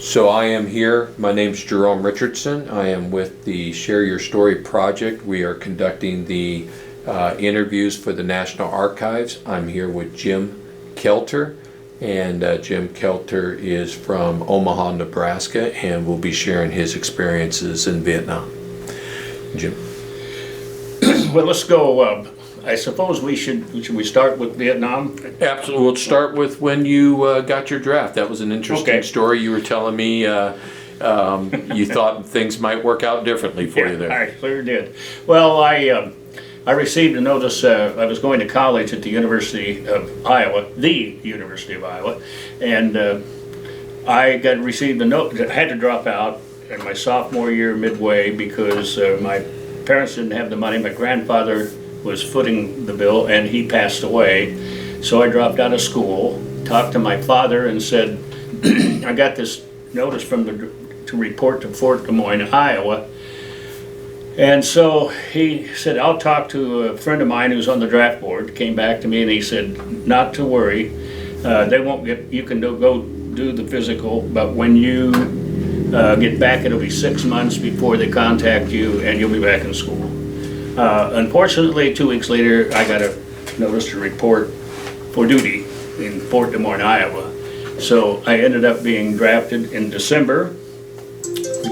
So I am here. My name's Jerome Richardson. I am with the Share Your Story project. We are conducting the interviews for the National Archives. I'm here with Jim Kelter, and Jim Kelter is from Omaha, Nebraska, and will be sharing his experiences in Vietnam. Jim. Well, let's go. I suppose should we start with Vietnam? Absolutely. We'll start with when you got your draft. That was an interesting story. You were telling me you thought things might work out differently for you there. I clearly did. Well, I received a notice. I was going to college at the University of Iowa, and I received a note that I had to drop out in my sophomore year midway because my parents didn't have the money. My grandfather was footing the bill and he passed away. So I dropped out of school, talked to my father and said, I got this notice to report to Fort Des Moines, Iowa. And so he said, I'll talk to a friend of mine who's on the draft board. Came back to me and he said, not to worry, they won't you can go do the physical, but when you get back, it'll be 6 months before they contact you and you'll be back in school. Unfortunately, 2 weeks later, I got a notice to report for duty in Fort Des Moines, Iowa. So I ended up being drafted in December. I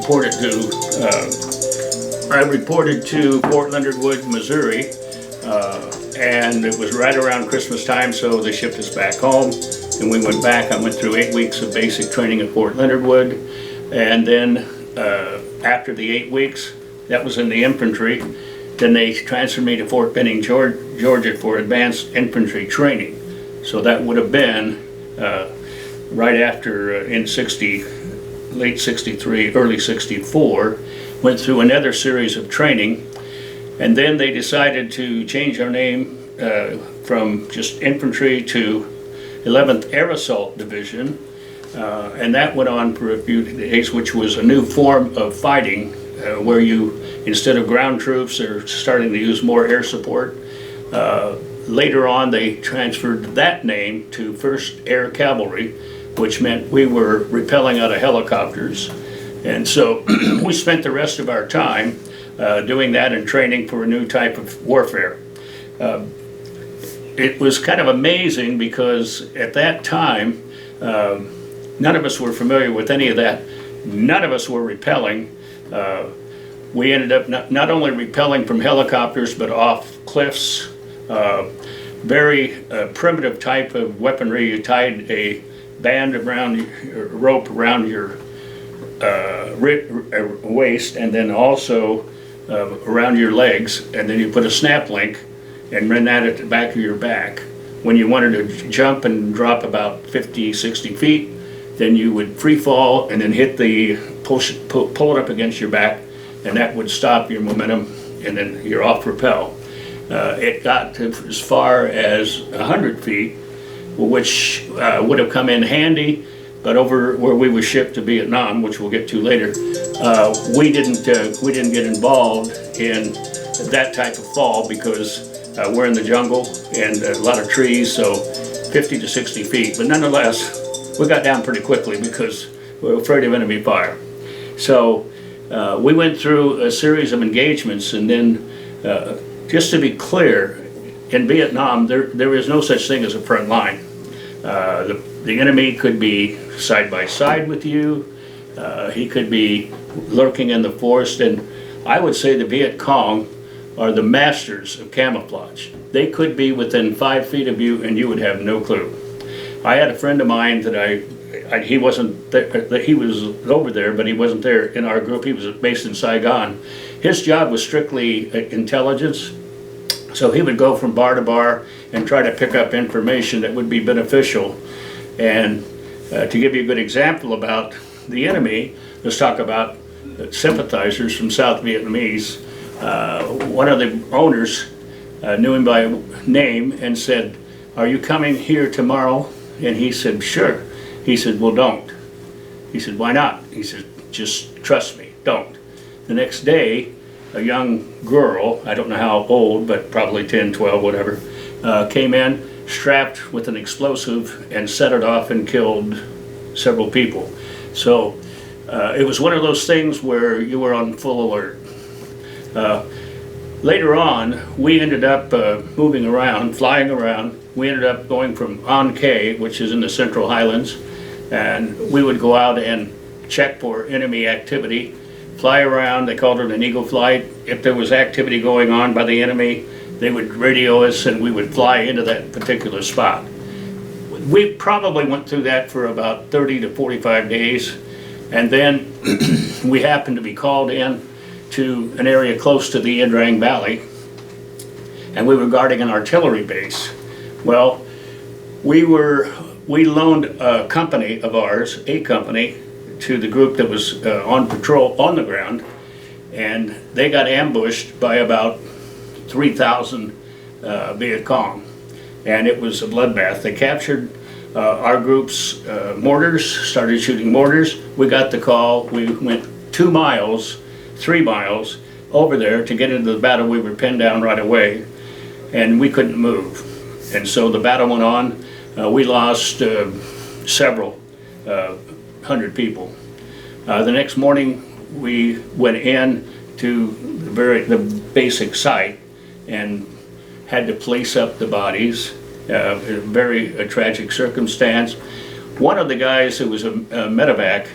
reported to Fort Leonard Wood, Missouri, and it was right around Christmas time, so they shipped us back home. And we went back. I went through 8 weeks of basic training at Fort Leonard Wood, and then after the 8 weeks, that was in the infantry. Then they transferred me to Fort Benning, Georgia for advanced infantry training. So that would have been right after in late 63, early 64, went through another series of training. And then they decided to change our name from just infantry to 11th Air Assault Division. And that went on for a few days, which was a new form of fighting where you, instead of ground troops, are starting to use more air support. Later on, they transferred that name to 1st Air Cavalry, which meant we were repelling out of helicopters. And so we spent the rest of our time doing that and training for a new type of warfare. It was kind of amazing because at that time, none of us were familiar with any of that. None of us were repelling. We ended up not only repelling from helicopters, but off cliffs. Very primitive type of weaponry. You tied a band around rope around your waist, and then also around your legs, and then you put a snap link and run that at the back of your back. When you wanted to jump and drop about 50, 60 feet, then you would free fall and then hit pull it up against your back, and that would stop your momentum, and then you're off rappel. It got to as far as 100 feet, which would have come in handy, but over where we were shipped to Vietnam, which we'll get to later, we didn't get involved in that type of fall because we're in the jungle and a lot of trees, so 50 to 60 feet. But nonetheless, we got down pretty quickly because we were afraid of enemy fire. So we went through a series of engagements, and then just to be clear, in Vietnam, there is no such thing as a front line. The enemy could be side by side with you. He could be lurking in the forest, and I would say the Viet Cong are the masters of camouflage. They could be within 5 feet of you, and you would have no clue. I had a friend of mine that he wasn't there, he was over there, but he wasn't there in our group. He was based in Saigon. His job was strictly intelligence. So he would go from bar to bar and try to pick up information that would be beneficial. And to give you a good example about the enemy, let's talk about sympathizers from South Vietnamese. One of the owners knew him by name and said, "Are you coming here tomorrow?" And he said, "Sure." He said, "Well, don't." He said, "Why not?" He said, "Just trust me, don't." The next day, a young girl, I don't know how old, but probably 10, 12, whatever, came in strapped with an explosive and set it off and killed several people. So it was one of those things where you were on full alert. Later on, we ended up moving around, flying around. We ended up going from On K, which is in the Central Highlands, and we would go out and check for enemy activity, fly around. They called it an eagle flight. If there was activity going on by the enemy, they would radio us and we would fly into that particular spot. We probably went through that for about 30 to 45 days, and then we happened to be called in to an area close to the Idrang Valley, and we were guarding an artillery base. Well, we loaned a company of ours, to the group that was on patrol on the ground, and they got ambushed by about 3,000 Viet Cong, and it was a bloodbath. They captured our group's mortars, started shooting mortars. We got the call. We went 3 miles over there to get into the battle. We were pinned down right away, and we couldn't move. And so the battle went on. We lost several hundred people. The next morning, we went in to the basic site and had to place up the bodies. A very tragic circumstance. One of the guys who was a medevac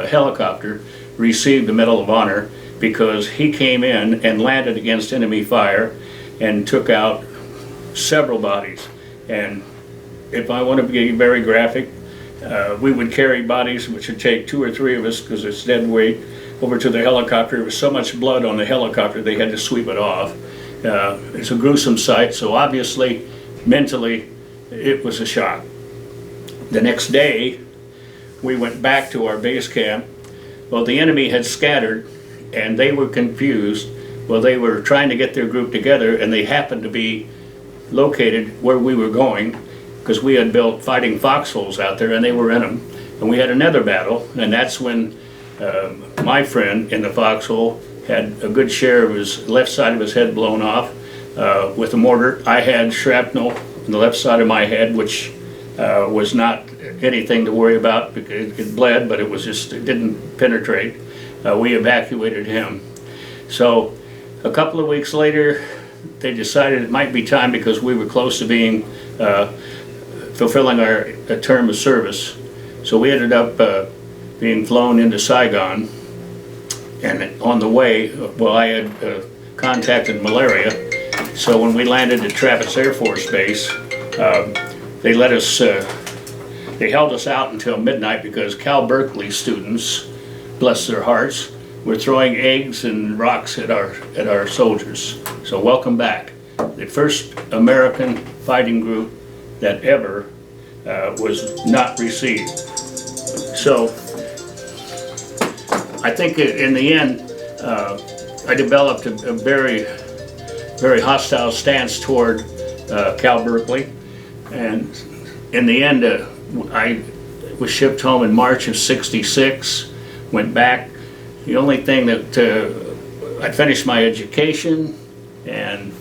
helicopter received the Medal of Honor because he came in and landed against enemy fire and took out several bodies. And if I want to be very graphic, we would carry bodies, which would take 2 or 3 of us because it's dead weight, over to the helicopter. There was so much blood on the helicopter they had to sweep it off. It's a gruesome sight, so obviously mentally it was a shock. The next day we went back to our base camp. Well, the enemy had scattered and they were confused. Well, they were trying to get their group together, and they happened to be located where we were going because we had built fighting foxholes out there and they were in them. And we had another battle, and that's when my friend in the foxhole had a good share of his left side of his head blown off with a mortar. I had shrapnel on the left side of my head, which was not anything to worry about because it bled, but it didn't penetrate. We evacuated him. So a couple of weeks later, they decided it might be time because we were close to being fulfilling our term of service. So we ended up being flown into Saigon, and on the way, well, I had contacted malaria. So when we landed at Travis Air Force Base, they let us, they held us out until midnight because Cal Berkeley students, bless their hearts, were throwing eggs and rocks at our soldiers. So welcome back. The first American fighting group that ever was not received. So I think in the end, I developed a very, very hostile stance toward Cal Berkeley. And in the end, I was shipped home in March of '66, went back. The only thing that I finished my education, and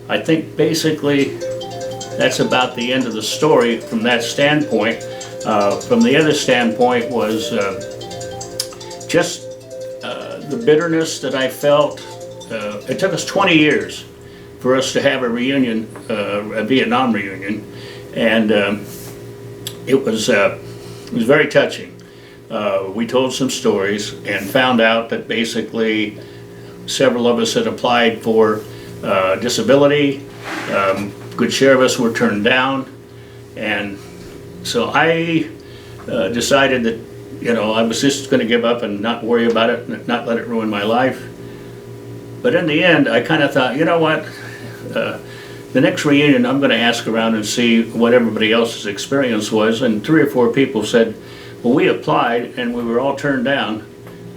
I think basically that's about the end of the story from that standpoint. From the other standpoint was just the bitterness that I felt. It took us 20 years for us to have a reunion, a Vietnam reunion, and it was very touching. We told some stories and found out that basically several of us had applied for disability. Good share of us were turned down, and so I decided that I was just going to give up and not worry about it, and not let it ruin my life. But in the end, I kind of thought, you know what? The next reunion, I'm going to ask around and see what everybody else's experience was. And 3 or 4 people said, well, we applied and we were all turned down,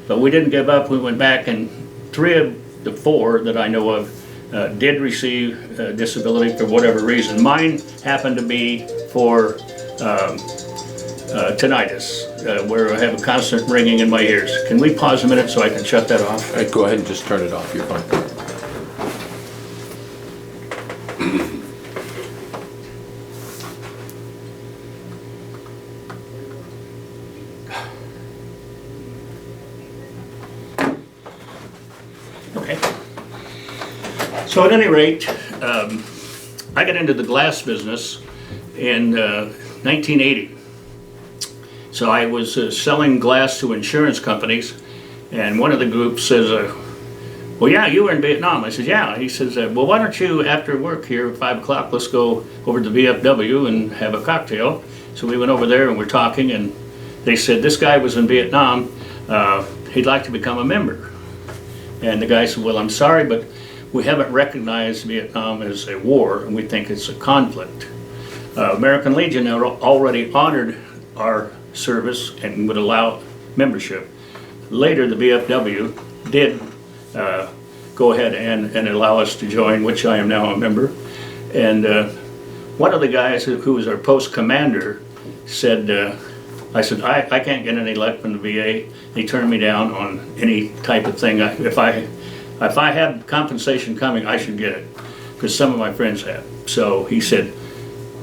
but we didn't give up. We went back, and 3 of the 4 that I know of did receive disability for whatever reason. Mine happened to be for tinnitus, where I have a constant ringing in my ears. Can we pause a minute so I can shut that off? Go ahead and just turn it off. You're fine. Okay. So at any rate, I got into the glass business in 1980. So I was selling glass to insurance companies, and one of the groups says, well, yeah, you were in Vietnam. I said, yeah. He says, well, why don't you, after work here at 5 o'clock, let's go over to VFW and have a cocktail. So we went over there and we're talking, and they said, this guy was in Vietnam. He'd like to become a member. And the guy said, well, I'm sorry, but we haven't recognized Vietnam as a war, and we think it's a conflict. American Legion already honored our service and would allow membership. Later, the VFW did go ahead and allow us to join, which I am now a member. And one of the guys who was our post commander said, I said, I can't get any luck from the VA. They turned me down on any type of thing. If I had compensation coming, I should get it, because some of my friends have. So he said,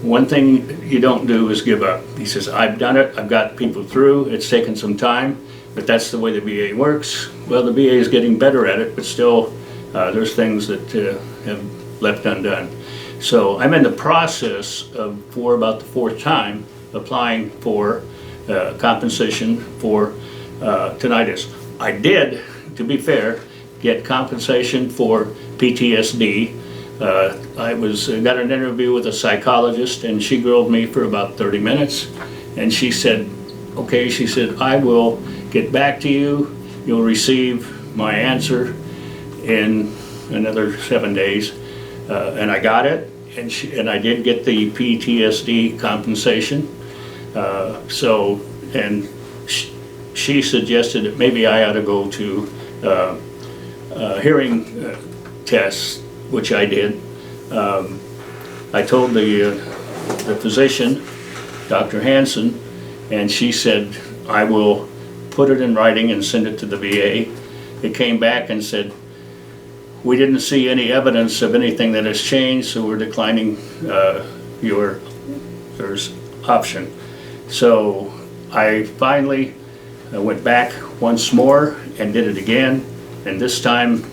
one thing you don't do is give up. He says, I've done it, I've got people through, it's taken some time, but that's the way the VA works. Well, the VA is getting better at it, but still there's things that have left undone. So I'm in the process of, for about the 4th time, applying for compensation for tinnitus. I did, to be fair, get compensation for PTSD. I got an interview with a psychologist, and she grilled me for about 30 minutes, and she said, okay, she said, I will get back to you. You'll receive my answer in another 7 days. And I got it, and I did get the PTSD compensation. She suggested that maybe I ought to go to hearing tests, which I did. I told the physician, Dr. Hansen, and she said, I will put it in writing and send it to the VA. It came back and said, we didn't see any evidence of anything that has changed, so we're declining your option. So I finally went back once more and did it again, and this time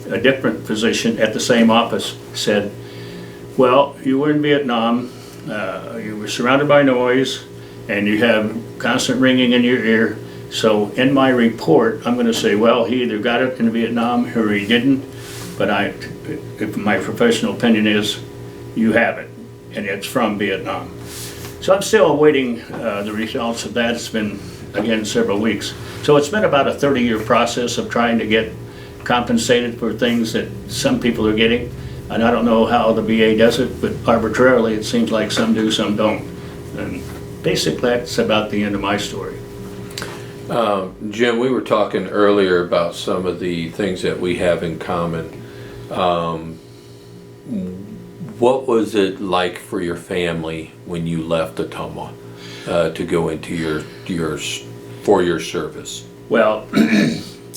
a different physician at the same office said, well, you were in Vietnam, you were surrounded by noise, and you have constant ringing in your ear, so in my report I'm going to say, well, he either got it in Vietnam or he didn't, but if my professional opinion is you have it, and it's from Vietnam. So I'm still awaiting the results of that. It's been, again, several weeks. So it's been about a 30-year process of trying to get compensated for things that some people are getting. And I don't know how the VA does it, but arbitrarily it seems like some do, some don't. And basically that's about the end of my story. Jim, we were talking earlier about some of the things that we have in common. What was it like for your family when you left Ottumwa to go into your 4-year service? Well,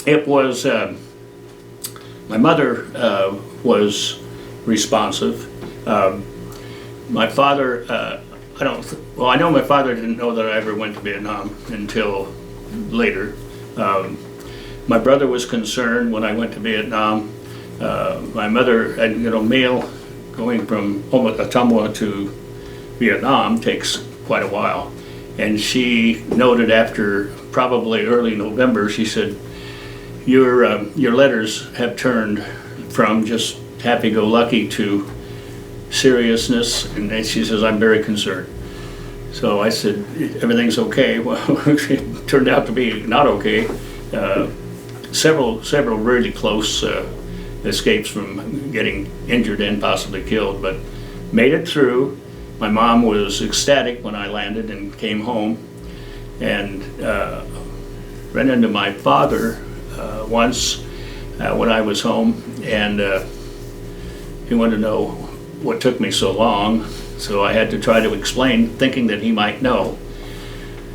it was, my mother was responsive. My father, I know my father didn't know that I ever went to Vietnam until later. My brother was concerned when I went to Vietnam. My mother had, mail going from Ottumwa to Vietnam takes quite a while. And she noted after probably early November, she said, your letters have turned from just happy-go-lucky to seriousness, and she says, I'm very concerned. So I said, everything's okay. Well, it turned out to be not okay. Several really close escapes from getting injured and possibly killed, but made it through. My mom was ecstatic when I landed and came home, and ran into my father once when I was home, and he wanted to know what took me so long, so I had to try to explain, thinking that he might know.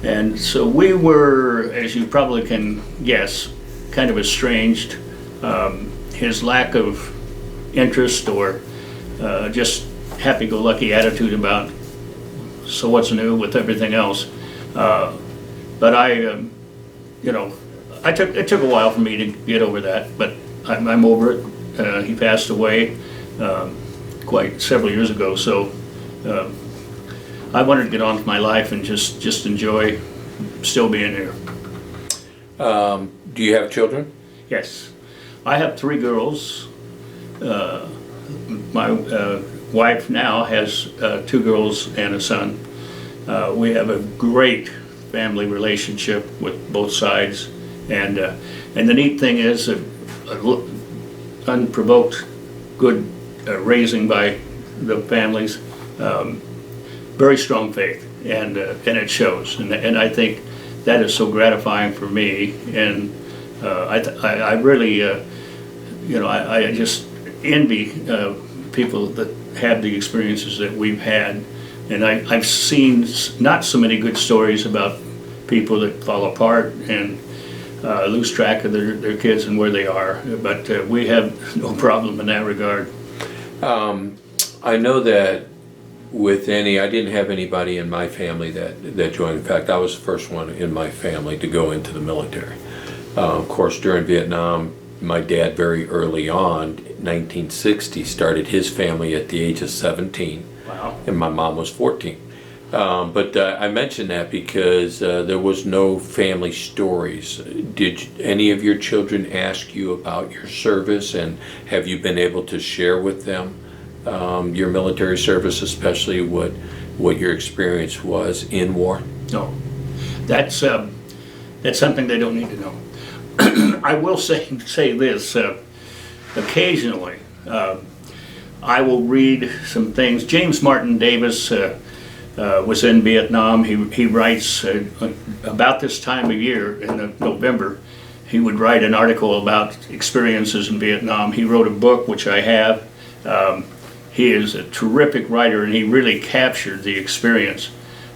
And so we were, as you probably can guess, kind of estranged. His lack of interest or just happy-go-lucky attitude about, so what's new with everything else. But it took a while for me to get over that, but I'm over it. He passed away quite several years ago, so I wanted to get on with my life and just enjoy still being here. Do you have children? Yes, I have 3 girls. My wife now has 2 girls and a son. We have a great family relationship with both sides, and the neat thing is unprovoked good raising by the families, very strong faith, and it shows, and I think that is so gratifying for me, and I really I just envy people that have the experiences that we've had, and I've seen not so many good stories about people that fall apart and lose track of their kids and where they are, but we have no problem in that regard. I know that I didn't have anybody in my family that joined. In fact, I was the first one in my family to go into the military. Of course, during Vietnam, my dad very early on, 1960, started his family at the age of 17. Wow. And my mom was 14. But I mention that because there was no family stories. Did any of your children ask you about your service, and have you been able to share with them your military service, especially what your experience was in war? No, that's something they don't need to know. I will say this, occasionally I will read some things. James Martin Davis was in Vietnam. He writes about this time of year in November, he would write an article about experiences in Vietnam. He wrote a book, which I have. He is a terrific writer, and he really captured the experience.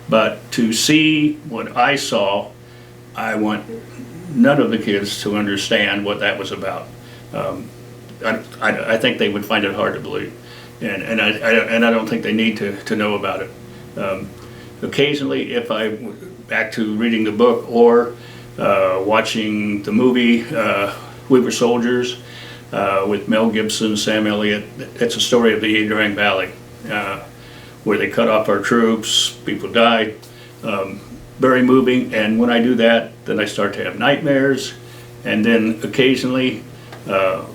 But to see what I saw, I want none of the kids to understand what that was about. I think they would find it hard to believe, and I don't think they need to know about it. Occasionally, if I back to reading the book or watching the movie We Were Soldiers with Mel Gibson, Sam Elliott, it's a story of the Yadrang Valley where they cut off our troops, people died. Very moving, and when I do that, then I start to have nightmares, and then occasionally I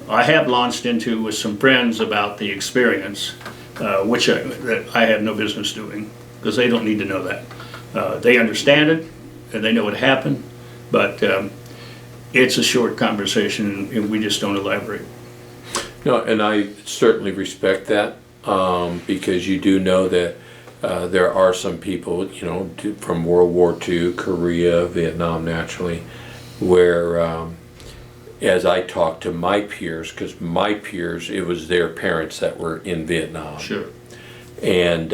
have launched into with some friends about the experience, which I have no business doing, because they don't need to know that. They understand it, and they know what happened, but it's a short conversation, and we just don't elaborate. No, and I certainly respect that, because you do know that there are some people, from World War II, Korea, Vietnam naturally, where as I talk to my peers, because my peers, it was their parents that were in Vietnam. Sure. And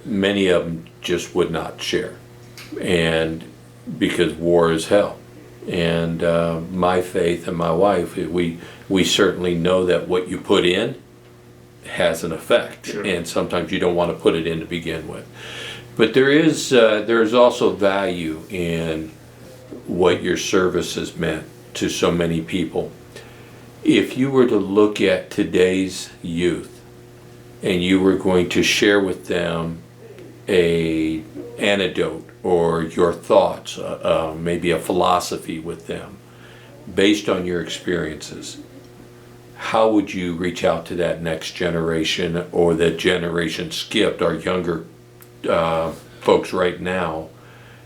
many of them just would not share, and because war is hell. And my faith and my wife, we certainly know that what you put in has an effect, sure. And sometimes you don't want to put it in to begin with. But there is also value in what your service has meant to so many people. If you were to look at today's youth and you were going to share with them a anecdote or your thoughts, maybe a philosophy with them based on your experiences, how would you reach out to that next generation, or that generation skipped, our younger folks right now?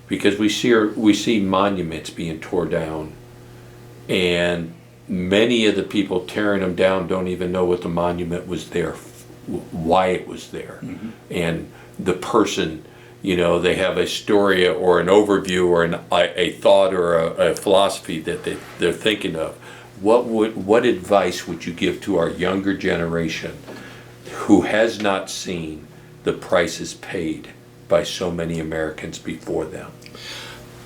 Because we see monuments being torn down, and many of the people tearing them down don't even know what the monument was there, why it was there, mm-hmm. And the person, they have a story or an overview or a thought or a philosophy that they're thinking of. What advice would you give to our younger generation who has not seen the prices paid by so many Americans before them?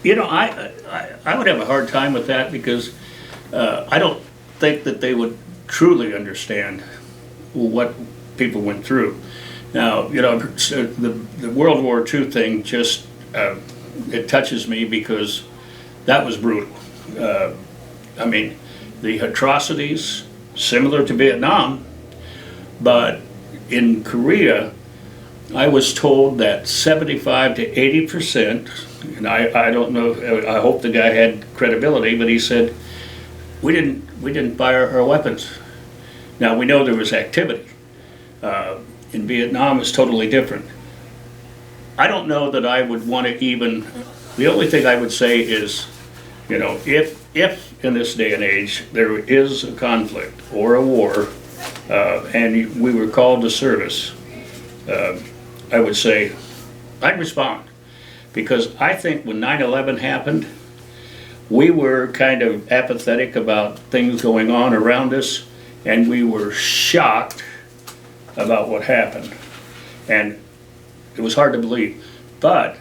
I would have a hard time with that, because I don't think that they would truly understand what people went through. Now, the World War II thing just it touches me, because that was brutal. I mean, the atrocities, similar to Vietnam, but in Korea, I was told that 75 to 80%, and I don't know, I hope the guy had credibility, but he said, we didn't fire our weapons. Now, we know there was activity. In Vietnam, it's totally different. I don't know that I would want to even, the only thing I would say is, you know, if in this day and age there is a conflict or a war, and we were called to service, I would say I'd respond. Because I think when 9/11 happened, we were kind of apathetic about things going on around us, and we were shocked about what happened. And it was hard to believe. But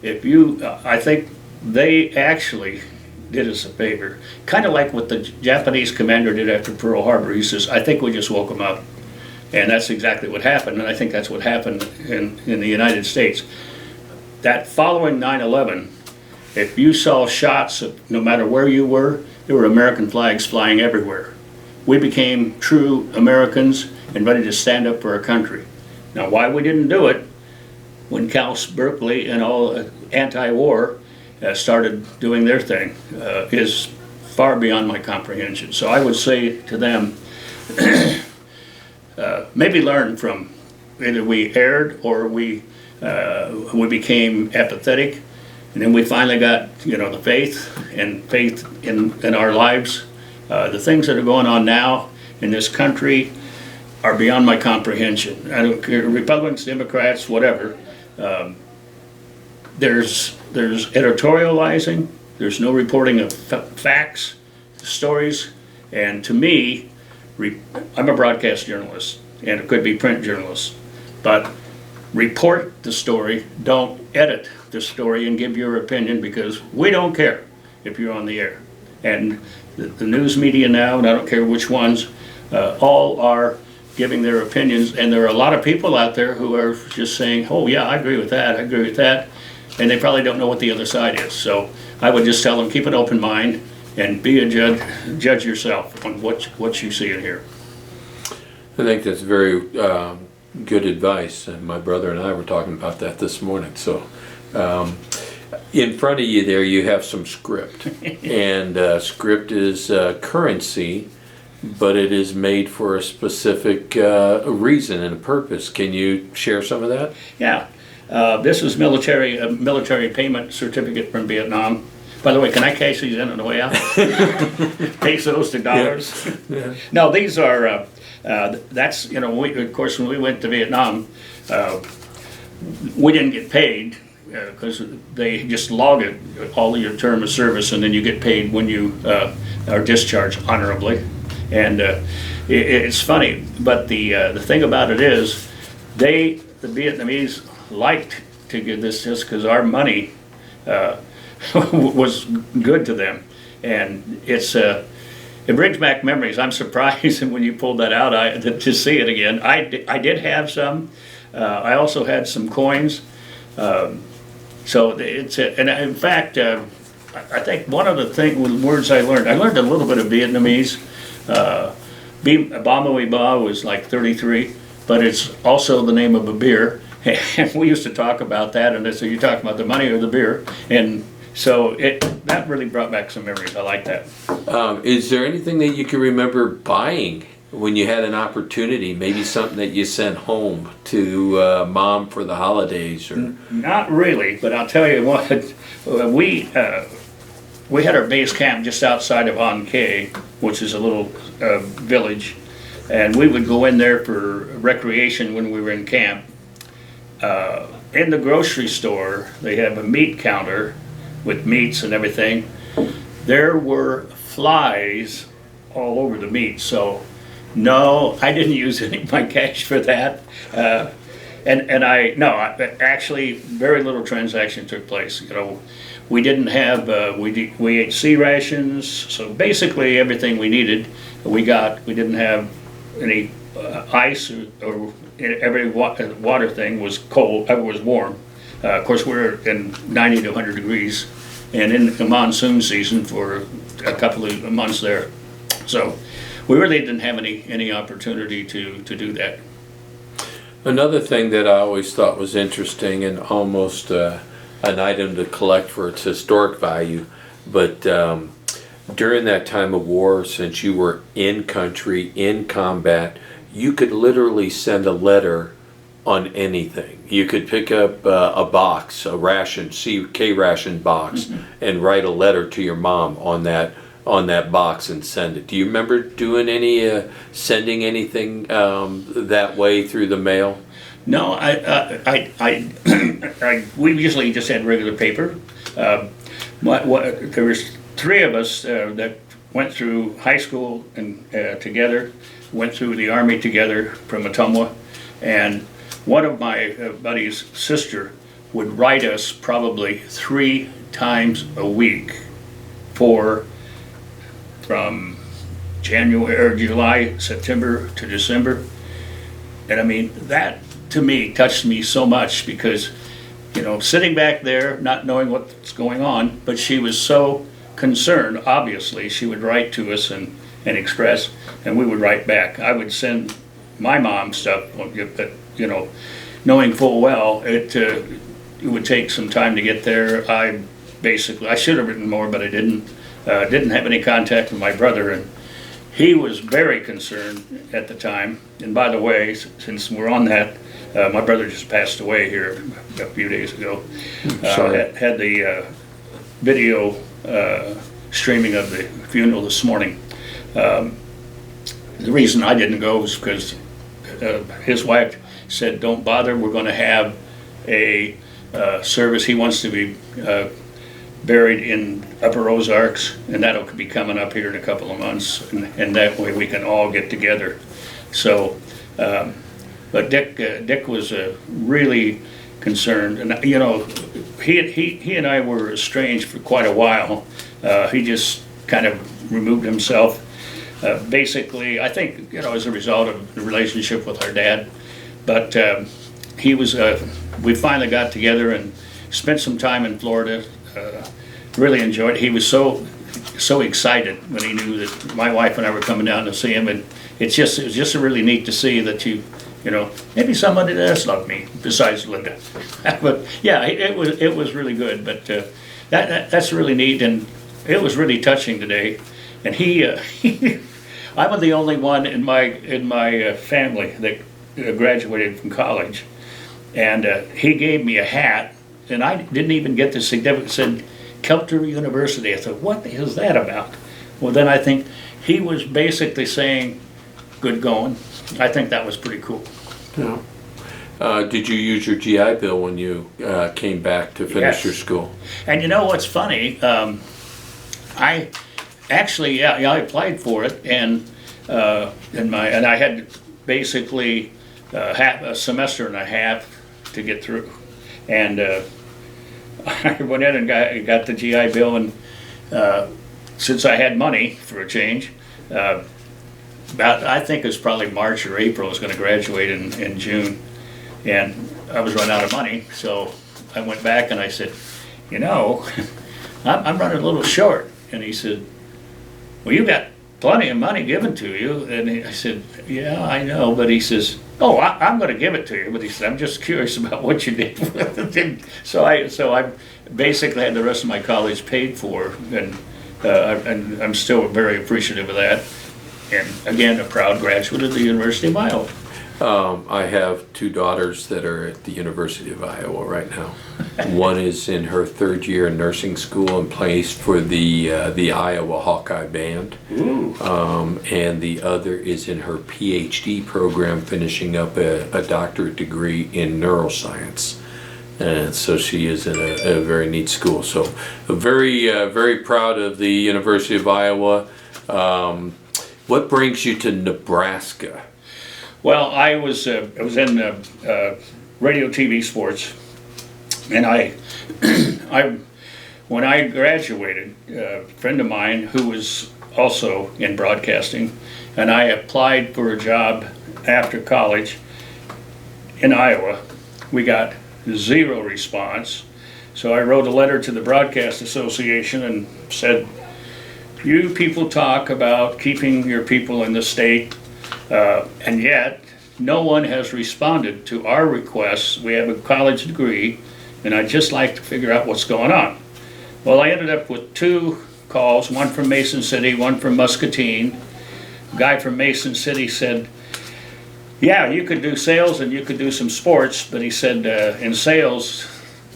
if you, I think they actually did us a favor. Kind of like what the Japanese commander did after Pearl Harbor. He says, I think we just woke them up. And that's exactly what happened. And I think that's what happened in the United States. That following 9/11, if you saw shots, no matter where you were, there were American flags flying everywhere. We became true Americans and ready to stand up for our country. Now, why we didn't do it when Cal Berkeley and all anti-war started doing their thing is far beyond my comprehension. So I would say to them, maybe learn from either we erred or we became apathetic, and then we finally got, you know, the faith in our lives. The things that are going on now in this country are beyond my comprehension. I don't care, Republicans, Democrats, whatever. There's editorializing. There's no reporting of facts, stories, and to me, I'm a broadcast journalist, and it could be print journalist, but report the story. Don't edit the story and give your opinion, because we don't care if you're on the air. And the news media now, and I don't care which ones, all are giving their opinions, and there are a lot of people out there who are just saying, oh yeah, I agree with that, I agree with that, and they probably don't know what the other side is. So I would just tell them, keep an open mind and be a judge yourself on what you see and hear. I think that's very good advice, and my brother and I were talking about that this morning. So in front of you there you have some script, and script is currency, but it is made for a specific reason and a purpose. Can you share some of that? Yeah. This is a military payment certificate from Vietnam. By the way, can I cash these in on the way out? Pesos to dollars. Yeah. Yeah. No, these are, that's, you know, of course, when we went to Vietnam, we didn't get paid because they just log it, all of your term of service, and then you get paid when you are discharged honorably. And it's funny, but the thing about it is, the Vietnamese liked to get this just because our money was good to them, and it brings back memories. I'm surprised when you pulled that out to see it again. I did have some. I also had some coins. So it's and in fact, I think one of the words I learned a little bit of Vietnamese. Ba Mui Ba was like 33, but it's also the name of a beer. And we used to talk about that, and so you're talking about the money or the beer, and so that really brought back some memories. I like that. Is there anything that you can remember buying when you had an opportunity? Maybe something that you sent home to mom for the holidays, or not really, but I'll tell you what. We had our base camp just outside of An Khê, which is a little village, and we would go in there for recreation when we were in camp. In the grocery store, they have a meat counter with meats and everything. There were flies all over the meat, so no, I didn't use any of my cash for that. Actually, very little transaction took place. You know, we didn't have, we ate sea rations, so basically everything we needed we got. We didn't have any ice or every water thing was cold, was warm. Of course, we're in 90 to 100 degrees and in the monsoon season for a couple of months there. So we really didn't have any opportunity to do that. Another thing that I always thought was interesting and almost an item to collect for its historic value, but during that time of war, since you were in country, in combat, you could literally send a letter on anything. You could pick up a box, a ration, CK ration box, and write a letter to your mom on that box and send it. Do you remember doing any sending anything that way through the mail? No, we usually just had regular paper. There was three of us that went through high school and together, went through the Army together from Ottumwa, and one of my buddy's sister would write us probably 3 times a week from January or July, September to December. And I mean, that to me touched me so much because, sitting back there, not knowing what's going on, but she was so concerned. Obviously, she would write to us and express, and we would write back. I would send my mom stuff, but knowing full well it would take some time to get there. I should have written more, but I didn't. Didn't have any contact with my brother, and he was very concerned at the time. And by the way, since we're on that, my brother just passed away here a few days ago. Had the video streaming of the funeral this morning. The reason I didn't go was because his wife said, "Don't bother, we're going to have a service." He wants to be buried in Upper Ozarks, and that'll be coming up here in a couple of months, and that way we can all get together. So, but Dick was really concerned, and he and I were estranged for quite a while. He just kind of removed himself. Basically, I think as a result of the relationship with our dad. But he was. We finally got together and spent some time in Florida. Really enjoyed it. He was so excited when he knew that my wife and I were coming down to see him, and it was just really neat to see that maybe somebody does love me besides Linda. But yeah, it was really good. But that's really neat, and it was really touching today. And I'm the only one in my family that graduated from college, and he gave me a hat, and I didn't even get the significance. It said Kelter University. I thought, what is that about? Well, then I think he was basically saying, "Good going." I think that was pretty cool. Yeah. Did you use your GI Bill when you came back to finish your school? And what's funny? I actually, I applied for it, and I had basically a semester and a half to get through, and I went in and got the GI Bill, and since I had money for a change, I think it was probably March or April. I was going to graduate in June, and I was running out of money, so I went back and I said, I'm running a little short. And he said, "Well, you got plenty of money given to you." And I said, "Yeah, I know." But he says, "Oh, I'm going to give it to you." But he said, "I'm just curious about what you did with it." So I basically had the rest of my college paid for, and I'm still very appreciative of that. And again, a proud graduate of the University of Iowa. I have 2 daughters that are at the University of Iowa right now. One is in her 3rd year in nursing school and plays for the Iowa Hawkeye Band. And the other is in her PhD program, finishing up a doctorate degree in neuroscience. And so she is in a very neat school. So very proud of the University of Iowa. What brings you to Nebraska? Well, I was in radio, TV, sports, and when I graduated, a friend of mine who was also in broadcasting, and I applied for a job after college in Iowa. We got 0 response. So I wrote a letter to the Broadcast Association and said, you people talk about keeping your people in the state, and yet no one has responded to our requests. We have a college degree, and I'd just like to figure out what's going on. Well, I ended up with 2 calls, one from Mason City, one from Muscatine. A guy from Mason City said, yeah, you could do sales and you could do some sports, but he said, in sales,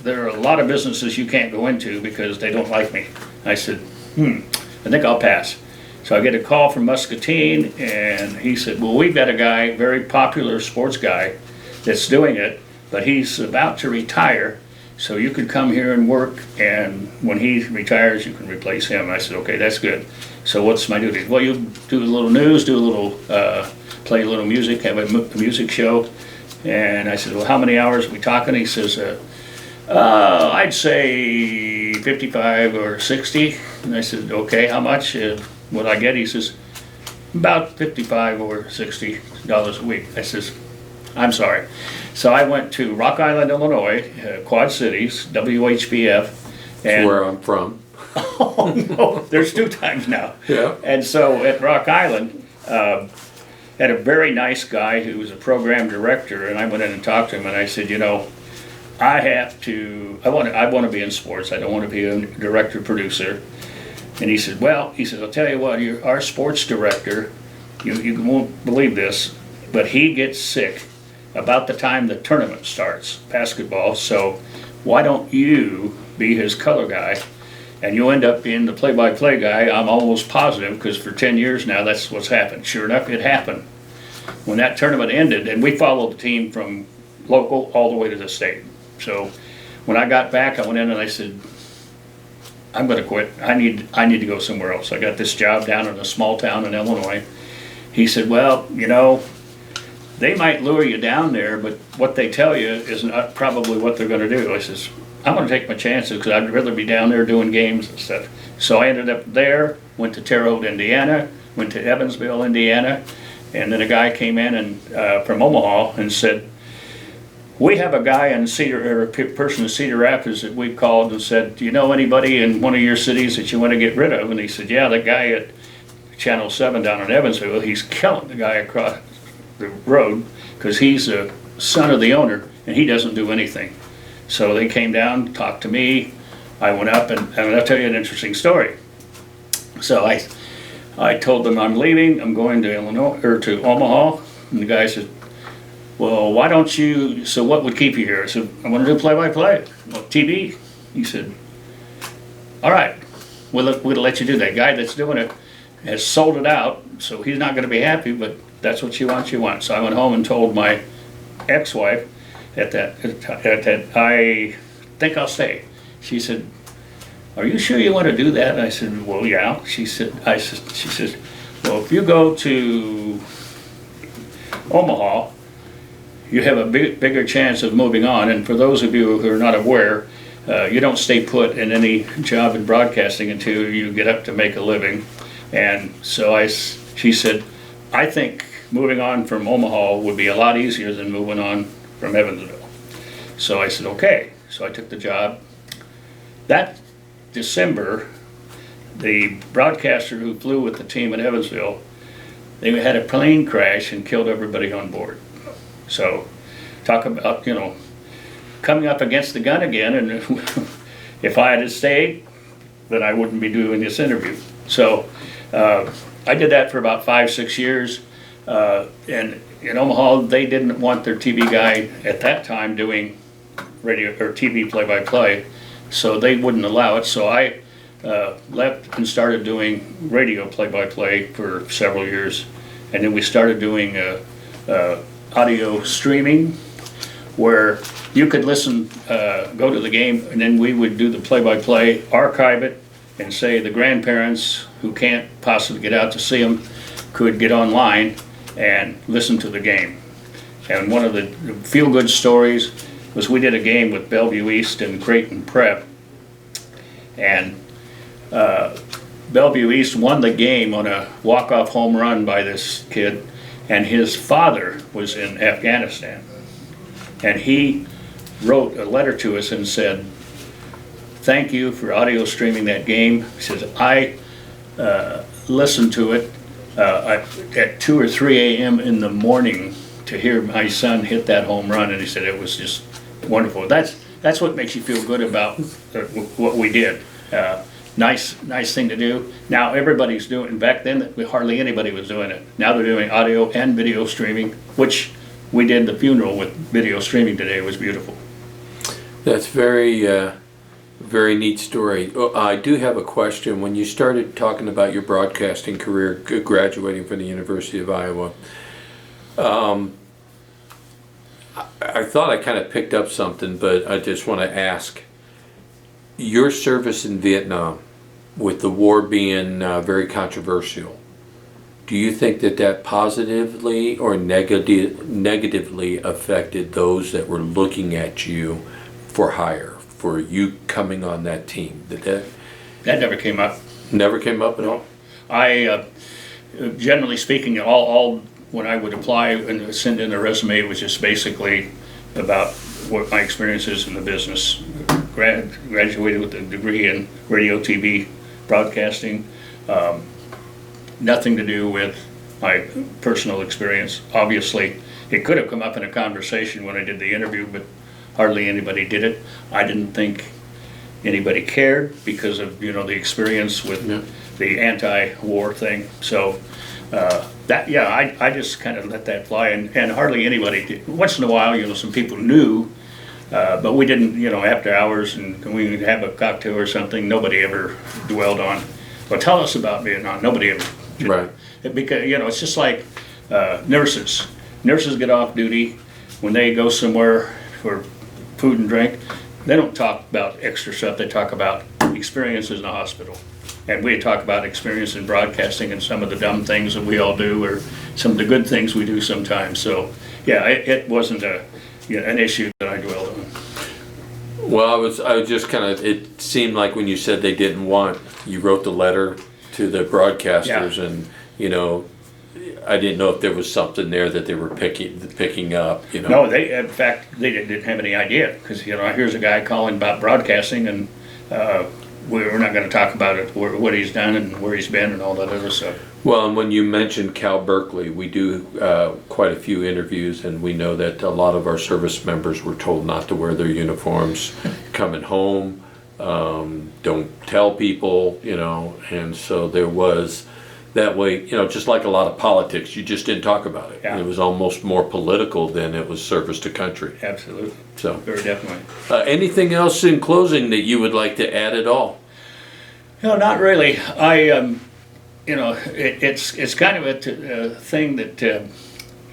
there are a lot of businesses you can't go into because they don't like me. I said, I think I'll pass. So I get a call from Muscatine, and he said, well, we've got a guy, very popular sports guy, that's doing it, but he's about to retire, so you could come here and work, and when he retires, you can replace him. I said, okay, that's good. So what's my duties? Well, you do a little news, do a little, play a little music, have a music show. And I said, well, how many hours are we talking? He says, I'd say 55 or 60. And I said, okay, how much would I get? He says, about 55 or $60 a week. I says, I'm sorry. So I went to Rock Island, Illinois, Quad Cities, WHBF. That's where I'm from. Oh, no, there's 2 times now. Yeah. And so at Rock Island, had a very nice guy who was a program director, and I went in and talked to him, and I said, you know, I want to be in sports. I don't want to be a director producer. And he said, well, I'll tell you what, you're our sports director. You won't believe this, but he gets sick about the time the tournament starts, basketball. So why don't you be his color guy? And you'll end up being the play-by-play guy. I'm almost positive, because for 10 years now, that's what's happened. Sure enough, it happened. When that tournament ended, and we followed the team from local all the way to the state. So when I got back, I went in and I said, I'm going to quit. I need to go somewhere else. I got this job down in a small town in Illinois. He said, well, you know, they might lure you down there, but what they tell you is not probably what they're going to do. I says, I'm going to take my chances, because I'd rather be down there doing games and stuff. So I ended up there, went to Terre Haute, Indiana, went to Evansville, Indiana, and then a guy came in and from Omaha and said, we have a guy in Cedar, or a person in Cedar Rapids that we called and said, do you know anybody in one of your cities that you want to get rid of? And he said, yeah, the guy at Channel 7 down in Evansville, he's killing the guy across the road, because he's a son of the owner and he doesn't do anything. So they came down, talked to me. I went up, and I'll tell you an interesting story. So I told them I'm leaving. I'm going to Illinois, or to Omaha. And the guy said, well, why don't you, so what would keep you here? I said, I want to do play-by-play. Well, TV. He said, all right, we'll let you do that. Guy that's doing it has sold it out, so he's not going to be happy, but that's what you want. So I went home and told my ex-wife at that I think I'll stay. She said, are you sure you want to do that? And I said, well, yeah. She said, well, if you go to Omaha, you have a bigger chance of moving on. And for those of you who are not aware, you don't stay put in any job in broadcasting until you get up to make a living. And so she said, I think moving on from Omaha would be a lot easier than moving on from Evansville. So I said, okay. So I took the job. That December, the broadcaster who flew with the team in Evansville, they had a plane crash and killed everybody on board. So talk about, you know, coming up against the gun again, and if I had stayed, then I wouldn't be doing this interview. So I did that for about 5-6 years. And in Omaha, they didn't want their TV guy at that time doing radio or TV play-by-play, so they wouldn't allow it. So I left and started doing radio play-by-play for several years, and then we started doing audio streaming, where you could listen, go to the game, and then we would do the play-by-play, archive it, and say the grandparents who can't possibly get out to see them could get online and listen to the game. And one of the feel-good stories was we did a game with Bellevue East and Creighton Prep, and Bellevue East won the game on a walk-off home run by this kid, and his father was in Afghanistan. And he wrote a letter to us and said, thank you for audio streaming that game. He says, I listened to it at 2 or 3 a.m. in the morning to hear my son hit that home run, and he said it was just wonderful. That's what makes you feel good about what we did. Nice thing to do. Now everybody's doing it. Back then, hardly anybody was doing it. Now they're doing audio and video streaming, which we did the funeral with video streaming today. It was beautiful. That's very neat story. Oh, I do have a question. When you started talking about your broadcasting career, graduating from the University of Iowa, I thought I kind of picked up something, but I just want to ask. Your service in Vietnam, with the war being very controversial, do you think that positively or negatively affected those that were looking at you for hire, for you coming on that team? That never came up. Never came up at all? I, generally speaking, all when I would apply and send in a resume, it was just basically about what my experience is in the business. Graduated with a degree in radio, TV, broadcasting. Nothing to do with my personal experience. Obviously, it could have come up in a conversation when I did the interview, but hardly anybody did it. I didn't think anybody cared because of the experience with the anti-war thing. So I just kind of let that fly, and hardly anybody did. Once in a while, some people knew. But we didn't, after hours and we would have a cocktail or something, nobody ever dwelled on, well, tell us about Vietnam. Nobody ever. Right. Because, it's just like nurses. Nurses get off duty when they go somewhere for food and drink. They don't talk about extra stuff. They talk about experiences in the hospital. And we talk about experience in broadcasting and some of the dumb things that we all do or some of the good things we do sometimes. So, yeah, it wasn't an issue that I dwelled on. Well, I was just kind of, it seemed like when you said they didn't want, you wrote the letter to the broadcasters, and I didn't know if there was something there that they were picking up. No, in fact they didn't have any idea, because here's a guy calling about broadcasting, and we're not going to talk about it, what he's done and where he's been and all that other stuff. Well, and when you mentioned Cal Berkeley, we do quite a few interviews, and we know that a lot of our service members were told not to wear their uniforms coming home, don't tell people, and so there was that way, just like a lot of politics, you just didn't talk about it. Yeah. It was almost more political than it was service to country. Absolutely. So, very definitely. Anything else in closing that you would like to add at all? No, not really. It's kind of a thing that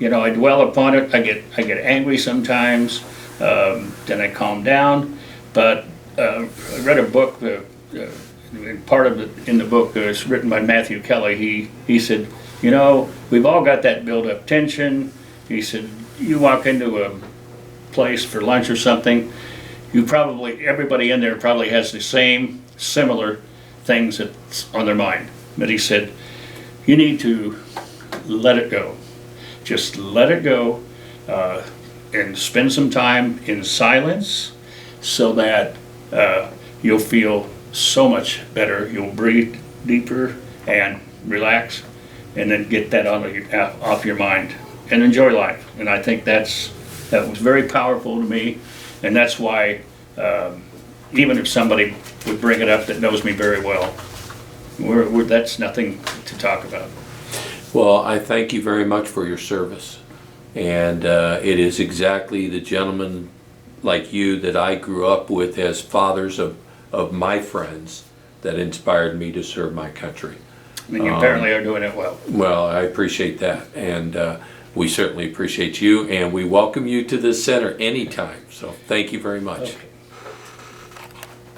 I dwell upon it. I get angry sometimes. Then I calm down. But I read a book. Part of it in the book is written by Matthew Kelly. He said, we've all got that build-up tension. He said, you walk into a place for lunch or something, everybody in there probably has the same similar things that's on their mind. But he said, you need to let it go. Just let it go and spend some time in silence so that you'll feel so much better. You'll breathe deeper and relax, and then get that off your mind and enjoy life. And I think that was very powerful to me, and that's why even if somebody would bring it up that knows me very well, that's nothing to talk about. Well, I thank you very much for your service, and it is exactly the gentlemen like you that I grew up with as fathers of my friends that inspired me to serve my country. And you apparently are doing it well. Well, I appreciate that, and we certainly appreciate you, and we welcome you to this center anytime. So thank you very much. Okay.